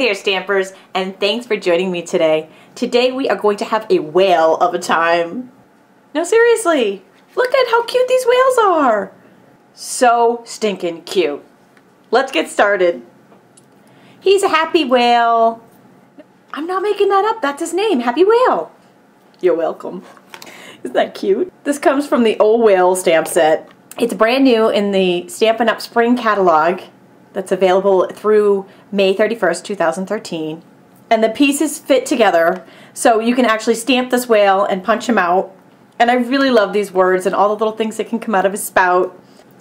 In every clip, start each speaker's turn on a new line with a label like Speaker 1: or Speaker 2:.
Speaker 1: Hey there, Stampers, and thanks for joining me today. Today we are going to have a whale of a time. No, seriously, look at how cute these whales are. So stinking cute. Let's get started. He's a happy whale. I'm not making that up, that's his name, Happy Whale. You're welcome. Isn't that cute? This comes from the Old Whale stamp set. It's brand new in the Stampin' Up! Spring catalog that's available through May 31st, 2013. And the pieces fit together, so you can actually stamp this whale and punch him out. And I really love these words and all the little things that can come out of his spout.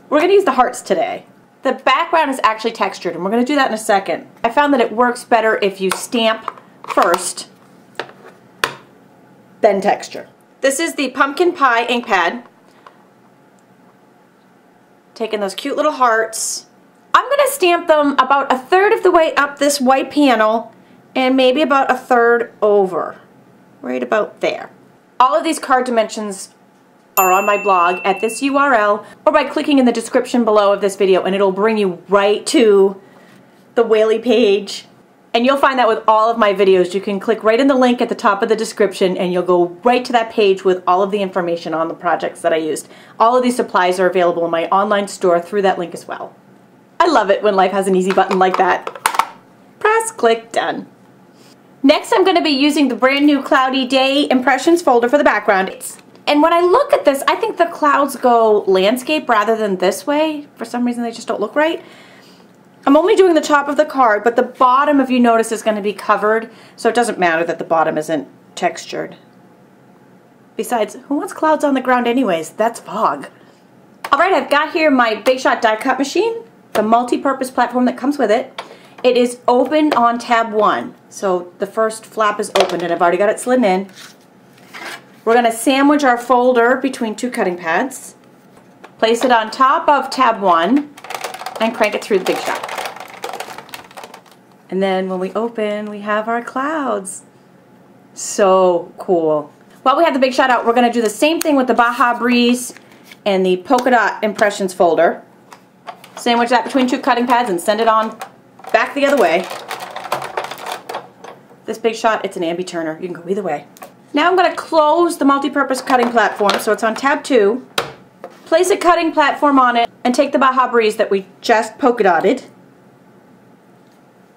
Speaker 1: We're going to use the hearts today. The background is actually textured, and we're going to do that in a second. I found that it works better if you stamp first, then texture. This is the Pumpkin Pie ink pad. Taking those cute little hearts. I'm going to stamp them about 1/3 of the way up this white panel and maybe about 1/3 over. Right about there. All of these card dimensions are on my blog at this URL or by clicking in the description below of this video, and it'll bring you right to the whaley page. And you'll find that with all of my videos. You can click right in the link at the top of the description and you'll go right to that page with all of the information on the projects that I used. All of these supplies are available in my online store through that link as well. I love it when life has an easy button like that. Press, click, done. Next, I'm going to be using the brand new Cloudy Day Impressions folder for the background. And when I look at this, I think the clouds go landscape rather than this way. For some reason, they just don't look right. I'm only doing the top of the card, but the bottom, if you notice, is going to be covered, so it doesn't matter that the bottom isn't textured. Besides, who wants clouds on the ground anyways? That's fog. Alright, I've got here my Big Shot die cut machine, the multi-purpose platform that comes with it. It is open on tab 1, so the first flap is open and I've already got it slid in. We're going to sandwich our folder between 2 cutting pads, place it on top of tab 1, and crank it through the Big Shot. And then when we open, we have our clouds. So cool. While we have the Big Shot out, we're going to do the same thing with the Baja Breeze and the Polka Dot Impressions folder. Sandwich that between 2 cutting pads and send it on back the other way. This Big Shot, it's an ambi turner. You can go either way. Now I'm going to close the multi-purpose cutting platform, so it's on tab 2. Place a cutting platform on it and take the Baja Breeze that we just polka dotted.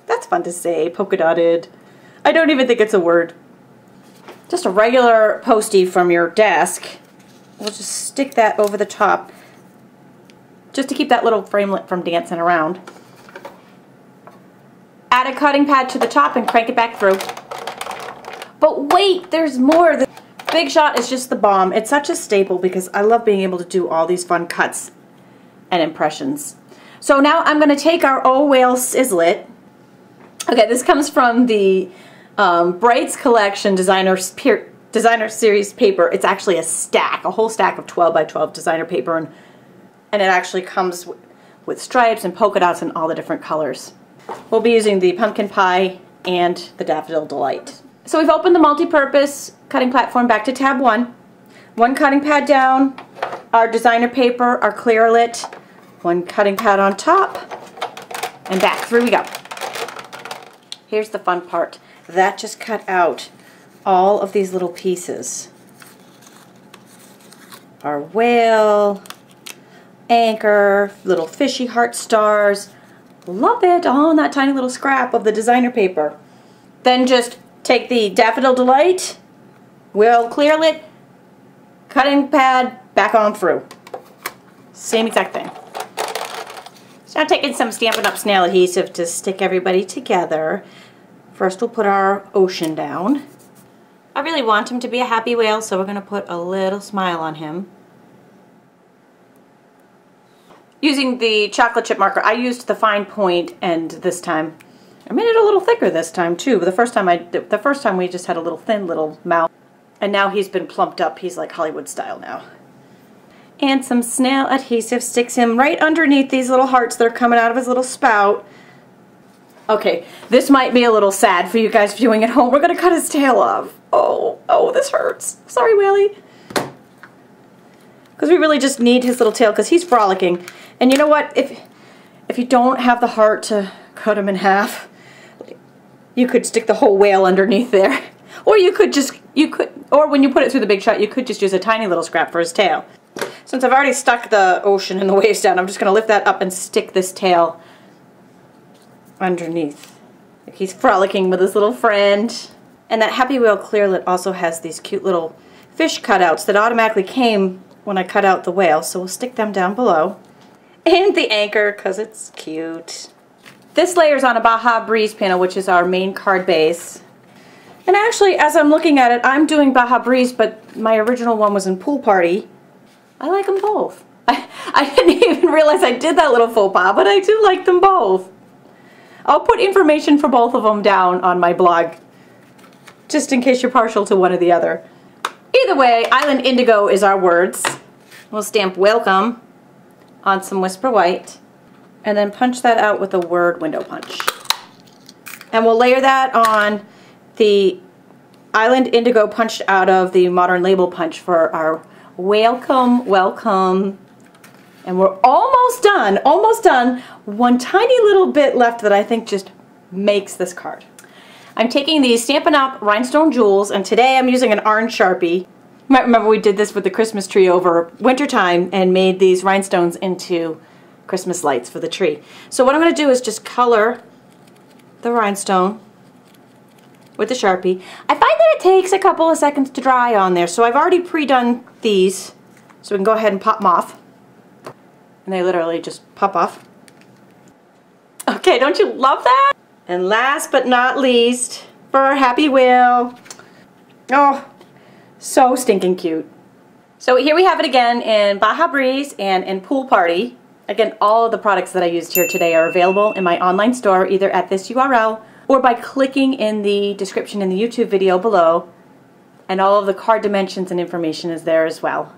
Speaker 1: That's fun to say, polka dotted. I don't even think it's a word. Just a regular postie from your desk. We'll just stick that over the top just to keep that little framelit from dancing around. Add a cutting pad to the top and crank it back through. But wait, there's more. The Big Shot is just the bomb. It's such a staple because I love being able to do all these fun cuts and impressions. So now I'm going to take our Old Whale Sizzlit. Okay, this comes from the Brights Collection Designer Series paper. It's actually a stack, a whole stack of 12 by 12 designer paper, and it actually comes with stripes and polka dots and all the different colors. We'll be using the Pumpkin Pie and the Daffodil Delight. So we've opened the multi-purpose cutting platform back to tab 1. 1 cutting pad down, our designer paper, our Clearlit, 1 cutting pad on top, and back through we go. Here's the fun part. That just cut out all of these little pieces. Our whale, anchor, little fishy heart stars. Love it, all on that tiny little scrap of the designer paper. Then just take the Daffodil Delight, whale Clearlit, cutting pad, back on through. Same exact thing. So now taking some Stampin' Up! Snail adhesive to stick everybody together. First we'll put our ocean down. I really want him to be a happy whale, so we're going to put a little smile on him. Using the chocolate chip marker, I used the fine point end this time. I made it a little thicker this time too, but the first time we just had a little thin little mouth. And now he's been plumped up. He's like Hollywood style now. And some snail adhesive sticks him right underneath these little hearts that are coming out of his little spout. Okay, this might be a little sad for you guys viewing at home. We're going to cut his tail off. Oh, this hurts. Sorry, Whaley. Because we really just need his little tail because he's frolicking. And you know what? If you don't have the heart to cut him in half, You could stick the whole whale underneath there. Or you could just, or when you put it through the Big Shot, you could just use a tiny little scrap for his tail. Since I've already stuck the ocean and the waves down, I'm just going to lift that up and stick this tail underneath. Like he's frolicking with his little friend. And that Happy Whale Clearlit also has these cute little fish cutouts that automatically came when I cut out the whale, so we'll stick them down below. And the anchor, because it's cute. This layer's on a Baja Breeze panel, which is our main card base. And actually, as I'm looking at it, I'm doing Baja Breeze, but my original one was in Pool Party. I like them both. I didn't even realize I did that little faux pas, but I do like them both. I'll put information for both of them down on my blog, just in case you're partial to one or the other. Either way, Island Indigo is our words. We'll stamp welcome on some Whisper White, and then punch that out with a word window punch. And we'll layer that on the Island Indigo punched out of the Modern Label punch for our welcome, welcome. And we're almost done, almost done. One tiny little bit left that I think just makes this card. I'm taking these Stampin' Up rhinestone jewels, and today I'm using an orange Sharpie. You might remember we did this with the Christmas tree over wintertime and made these rhinestones into Christmas lights for the tree. So what I'm going to do is just color the rhinestone with the Sharpie. I find that it takes a couple of seconds to dry on there, so I've already pre-done these, so we can go ahead and pop them off. And they literally just pop off. Okay, don't you love that? And last but not least, for our Happy Whale. Oh, so stinking cute. So here we have it again in Baja Breeze and in Pool Party. Again, all of the products that I used here today are available in my online store, either at this URL or by clicking in the description in the YouTube video below. And all of the card dimensions and information is there as well.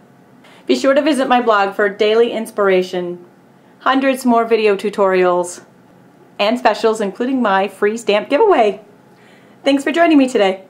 Speaker 1: Be sure to visit my blog for daily inspiration, hundreds more video tutorials, and specials, including my free stamp giveaway. Thanks for joining me today.